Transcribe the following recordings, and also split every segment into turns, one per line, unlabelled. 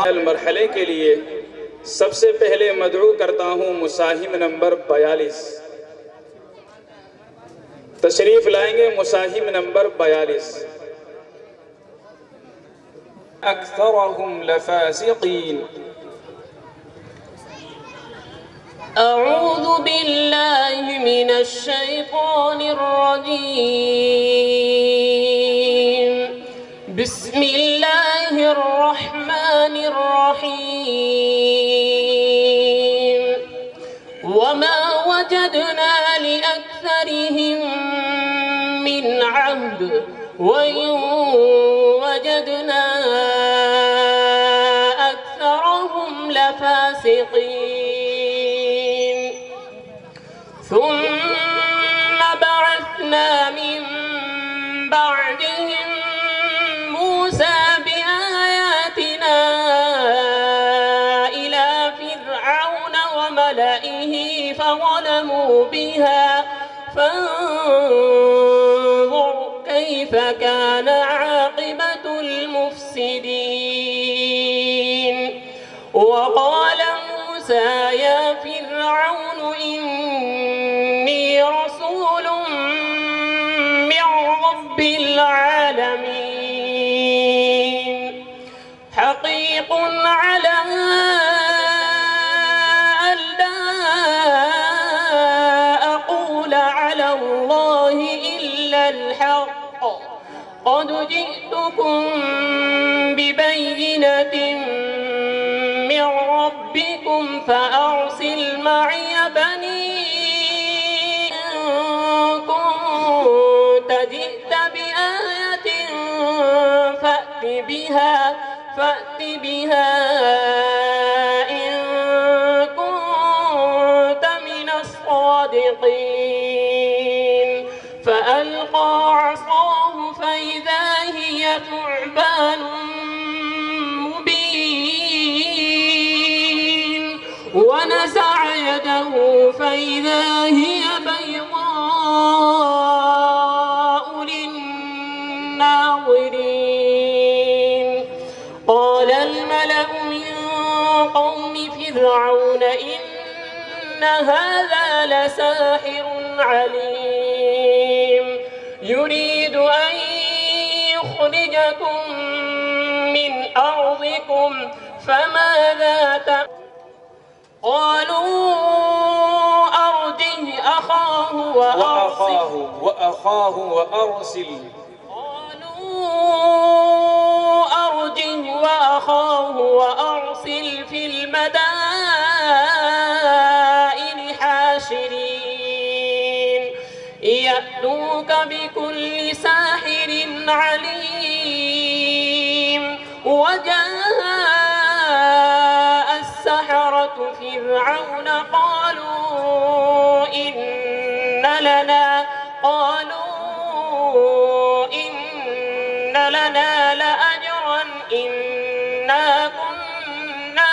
मरहले के लिए सबसे पहले मदऊ करता हूँ मुसाहिम नंबर 42। तशरीफ लाएंगे मुसाहिम नंबर 42। अक्सरहुम लफासिकीन।
अऊज़ु बिल्लाहि मिनश शैतानिर रजीम। बिस्मिल्लाहिर रहमानिर रहीम। वमा वजदना लिअक्सरिहिम मिन अहद वइन वजदना अक्सरहुम लफासिकीन। ثم بعثنا من بعدهم موسى بآياتنا إلى فرعون وملئه فظلموا بها فانظر كيف كان عاقبة المفسدين. وقال موسى يا فرعون إني رسول من رب العالمين حقيق على ألا أقول على الله إلا الحق قد جئتكم ببينة من ربكم فأرسل معي بني إن كنت جئت بآية فأت بها إن كنت من الصادقين. فألقى عصاه فإذا هي ثعبان مبين ونزع يده فإذا هي بيضاء للناظرين. قال الملأ من قوم فرعون إن هذا لساحر عليم يريد أن يخرجكم من أرضكم فماذا قالوا أرجه
وأخاه وأرسل.
قالوا أرجه وأخاه وأرسل في المدائن حاشرين يأتوك بكل ساحر عليم. وجاء السحرة فرعون قالوا إن لنا لأجرا إنا كنا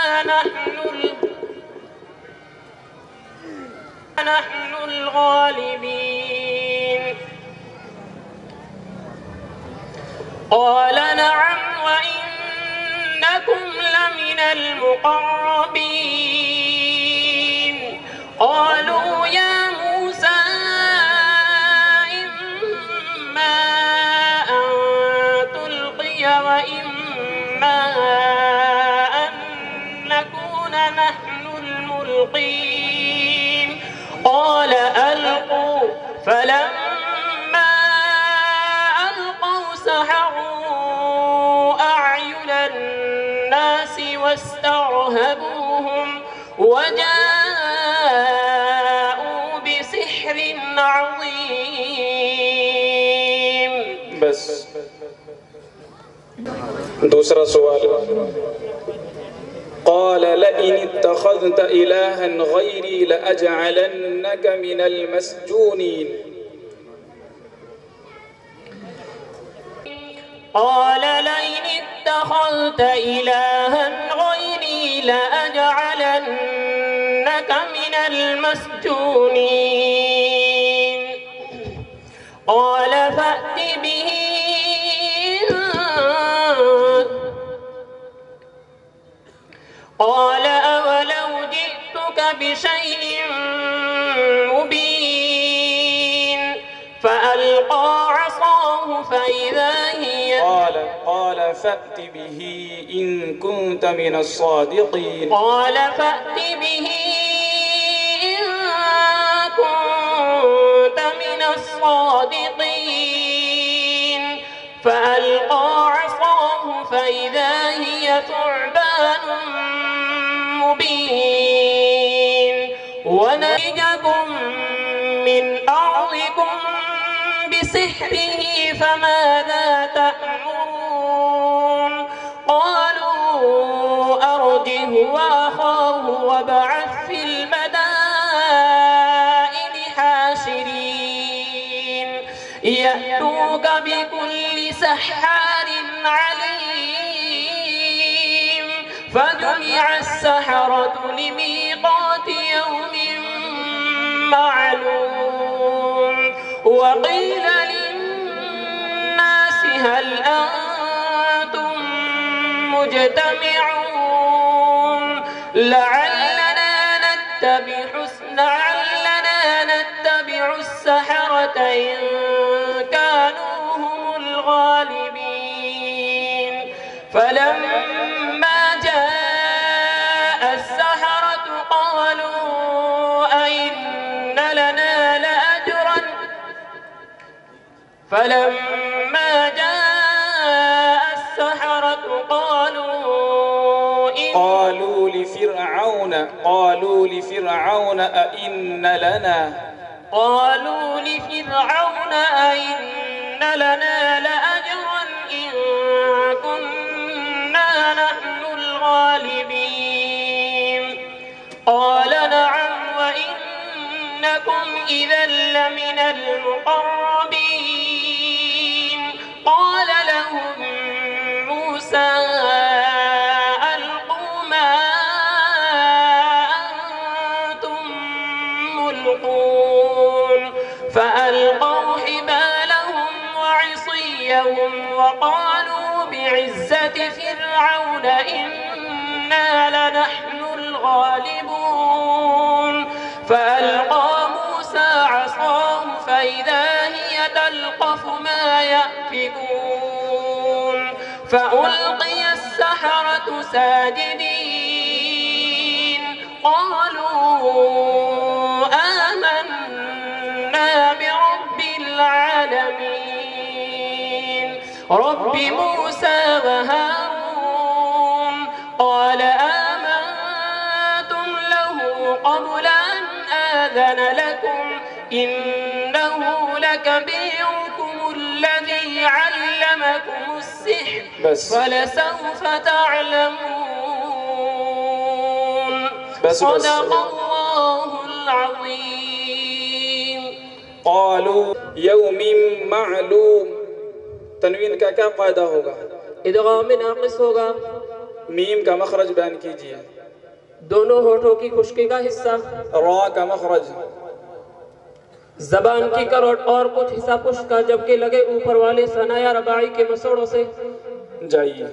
نحن الغالبين. قال نعم وإنكم لمن المقربين. قالوا يا موسى إما أن تلقي وإما أن نكون نحن الملقين. قال ألقوا فلما ألقوا سحروا أعين الناس واسترهبوهم وجاءوا بسحر عظيم.
बस दूसरा सवाल। قال لئن اتخذت إلها غيري لأجعلنك من المسجونين.
قال لئن اتخذت إلها غيري لأجعلنك من المسجونين. قال فأت به قال أولو جئتك بشيء مبين فألقى عصاه فإذا هي
قال فأت به إن كنت من الصادقين.
قال فأت به إن كنت من الصادقين فألقى عصاه فإذا هي ثعبان مبين ونخرجكم من أرضكم بسحره فماذا تأمرون قالوا أرجه وأخاه وابعث في المدائن حاشرين يأتوك بكل سحار عليم فجمع السحرة لميقات يوم معلوم وقيل للناس هل أنتم مجتمعون لعلنا نتبع السحرة إن كانوا هم الغالبين فلما جاء السحرة قالوا أئن لنا لأجرا فلما جاء السحرة
قالوا لفرعون أئن لنا
لأجرا إن كنا نحن الغالبين قال نعم وإنكم إذا لمن المقربين قال لهم موسى ألقوا ما أنتم ملقون فألقوا حبالهم وعصيهم وقالوا بعزة فرعون إنا لنحن الغالبون فألقى موسى عصاه فإذا هي تلقف ما يأفكون فألقي السحرة ساجدين قالوا آمنا برب العالمين رب موسى وهارون قال آمنتم له قبل أن آذن لكم إنه لكبيركم الذي علمكم السحر فلسوف تعلمون صدق الله العظيم
قالوا يوم معلوم तनवीन का क्या फायदा होगा
इदगाम नाक़िस होगा
मीम का मखरज बयान कीजिए
दोनों होठों की खुश्की का हिस्सा
रा का मखरज
जबान की करोट और कुछ हिस्सा पुष्ट का जबकि लगे ऊपर वाले सनाया रबाई के मसोड़ों से
जाइए